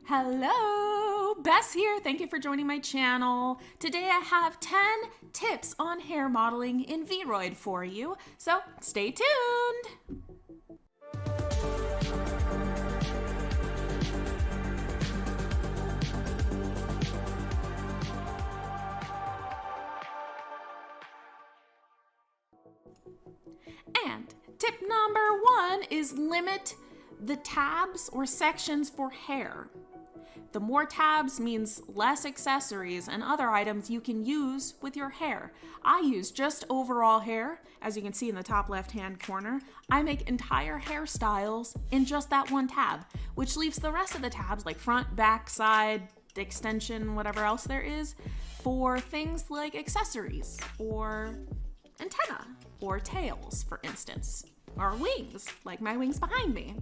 Hello, Bess here. Thank you for joining my channel. Today I have 10 tips on hair modeling in VRoid for you, so stay tuned. And tip number 1 is limit the tabs or sections for hair. The more tabs means less accessories and other items you can use with your hair. I use just overall hair, as you can see in the top left-hand corner. I make entire hairstyles in just that one tab, which leaves the rest of the tabs, like front, back, side, extension, whatever else there is, for things like accessories, or antenna, or tails, for instance, or wings, like my wings behind me.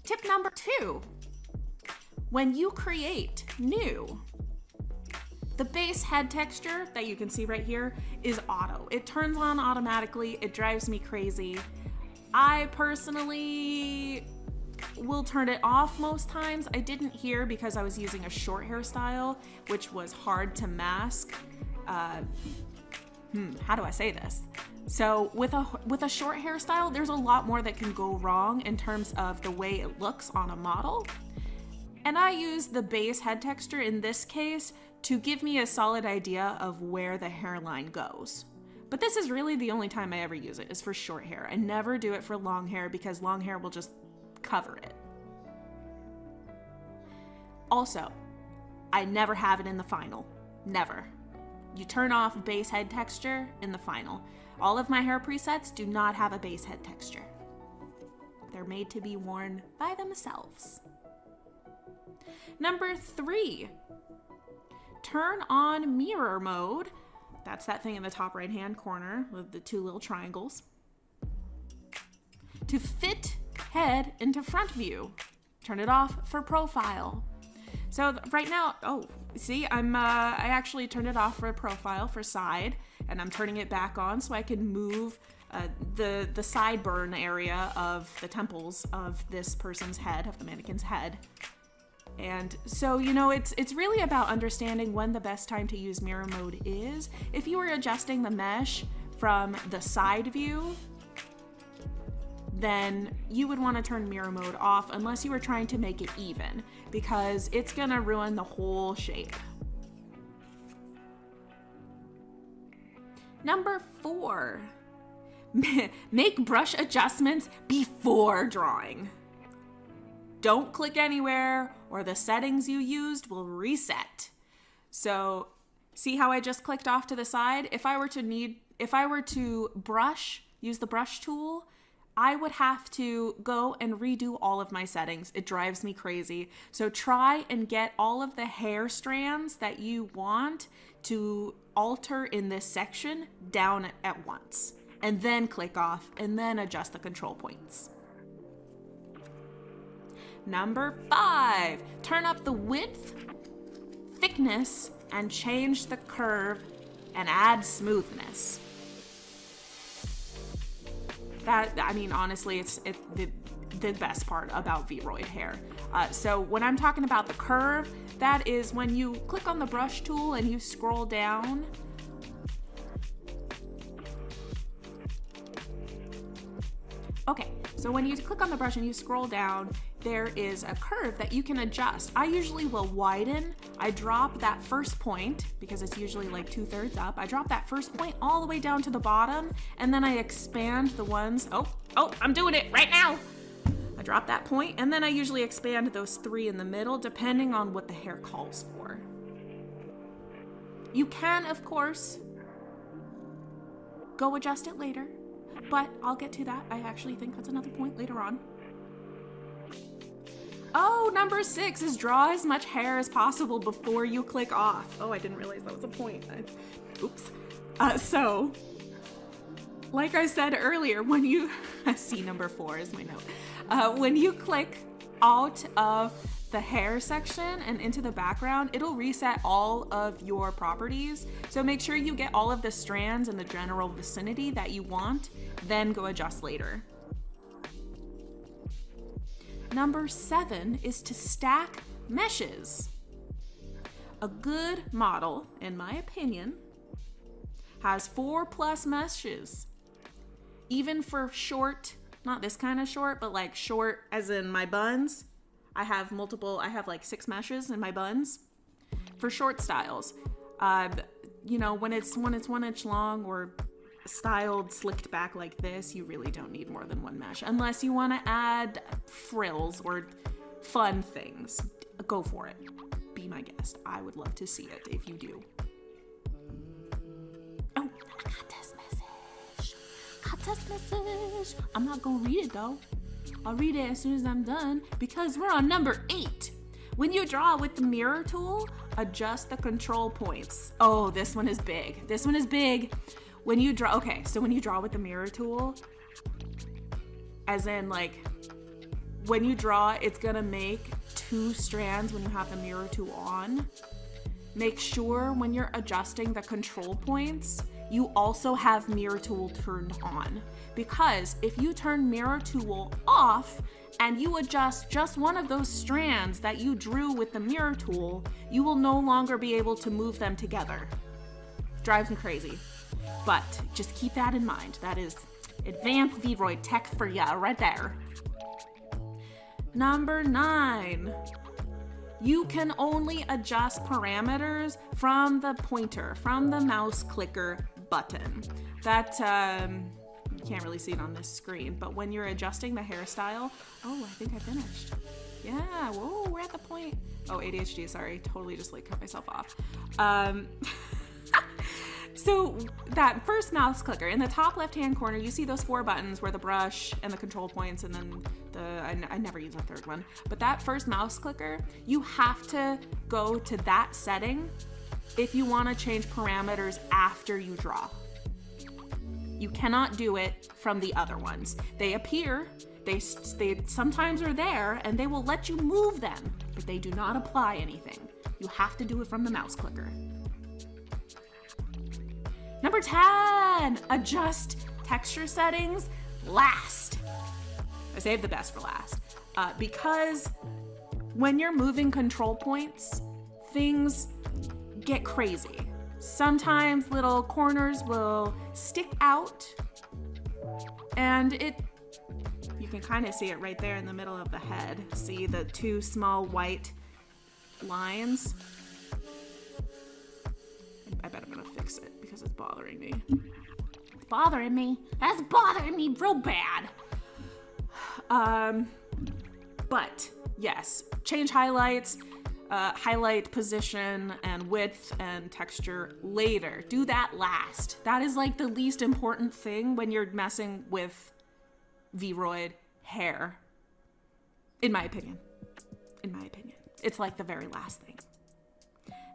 Tip number 2. When you create new, the base head texture that you can see right here is auto. It turns on automatically. It drives me crazy. I personally will turn it off most times. I didn't here because I was using a short hairstyle, which was hard to mask. How do I say this? So with a short hairstyle, there's a lot more that can go wrong in terms of the way it looks on a model. And I use the base head texture in this case to give me a solid idea of where the hairline goes. But this is really the only time I ever use it, is for short hair. I never do it for long hair because long hair will just cover it. Also, I never have it in the final. Never. You turn off base head texture in the final. All of my hair presets do not have a base head texture. They're made to be worn by themselves. Number 3, turn on mirror mode. That's that thing in the top right hand corner with the 2 little triangles. To fit head into front view. Turn it off for profile. So right now, see, I actually turned it off for profile for side, and I'm turning it back on so I can move the sideburn area of the temples of this person's head, of the mannequin's head. And so, you know, it's really about understanding when the best time to use mirror mode is. If you were adjusting the mesh from the side view, then you would want to turn mirror mode off unless you were trying to make it even, because it's gonna ruin the whole shape. Number 4, make brush adjustments before drawing. Don't click anywhere or the settings you used will reset. So see how I just clicked off to the side? If I were to use the brush tool, I would have to go and redo all of my settings. It drives me crazy. So try and get all of the hair strands that you want to alter in this section down at once, and then click off and then adjust the control points. Number 5, turn up the width, thickness, and change the curve and add smoothness. That, I mean, honestly, it's the best part about VRoid hair. So when I'm talking about the curve, that is when you click on the brush tool and you scroll down. Okay, so when you click on the brush and you scroll down, there is a curve that you can adjust. I usually will widen. I drop that first point, because it's usually like 2/3 up. I drop that first point all the way down to the bottom, and then I expand the ones. I'm doing it right now. I drop that point, and then I usually expand those 3 in the middle, depending on what the hair calls for. You can, of course, go adjust it later, but I'll get to that. I actually think that's another point later on. Oh, number 6 is draw as much hair as possible before you click off. Oh, I didn't realize that was a point. Oops. So, like I said earlier, when you, see number 4 is my note. When you click out of the hair section and into the background, it'll reset all of your properties. So make sure you get all of the strands in the general vicinity that you want, then go adjust later. Number 7 is to stack meshes. A good model, in my opinion, has 4+ meshes. Even for short, not this kind of short, but like short as in my buns, I have like 6 meshes in my buns. For short styles, you know, when it's 1 inch long or styled slicked back like this, you really don't need more than 1 mesh unless you want to add frills or fun things. Go for it. Be my guest. I would love to see it if you do. Oh, I got this message. I'm not gonna read it though. I'll read it as soon as I'm done because we're on number 8. When you draw with the mirror tool, adjust the control points. Oh, this one is big. When you draw, when you draw with the mirror tool, as in like, when you draw, it's gonna make 2 strands when you have the mirror tool on. Make sure when you're adjusting the control points, you also have mirror tool turned on. Because if you turn mirror tool off and you adjust just one of those strands that you drew with the mirror tool, you will no longer be able to move them together. Drives me crazy. But just keep that in mind. That is advanced VRoid tech for ya right there. Number 9. You can only adjust parameters from the pointer, from the mouse clicker button. That, you can't really see it on this screen, but when you're adjusting the hairstyle, oh, I think I finished. Yeah, whoa, we're at the point. Oh, ADHD, sorry, totally just like cut myself off. So that first mouse clicker, in the top left-hand corner, you see those 4 buttons where the brush and the control points and then I never use a third one. But that first mouse clicker, you have to go to that setting if you want to change parameters after you draw. You cannot do it from the other ones. They appear, they sometimes are there, and they will let you move them, but they do not apply anything. You have to do it from the mouse clicker. Number 10, adjust texture settings last. I saved the best for last because when you're moving control points, things get crazy. Sometimes little corners will stick out and you can kind of see it right there in the middle of the head. See the 2 small white lines? I bet I'm gonna fix it because it's bothering me. It's bothering me. That's bothering me real bad. But yes, change highlights, highlight position and width and texture later. Do that last. That is like the least important thing when you're messing with VRoid hair. In my opinion. It's like the very last thing.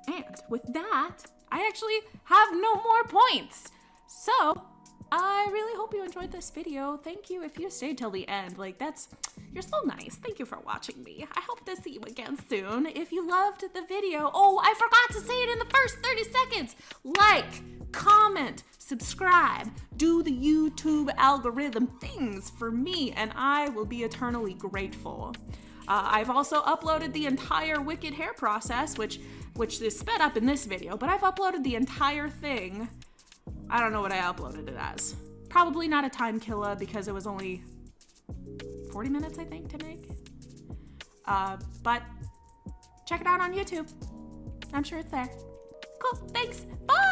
And with that, I actually have no more points. So I really hope you enjoyed this video. Thank you if you stayed till the end. You're so nice. Thank you for watching me. I hope to see you again soon. If you loved the video, oh, I forgot to say it in the first 30 seconds. Like, comment, subscribe, do the YouTube algorithm things for me, and I will be eternally grateful. I've also uploaded the entire Wicked hair process, which is sped up in this video, but I've uploaded the entire thing. I don't know what I uploaded it as. Probably not a time killer because it was only 40 minutes, I think, to make. But check it out on YouTube. I'm sure it's there. Cool, thanks, bye!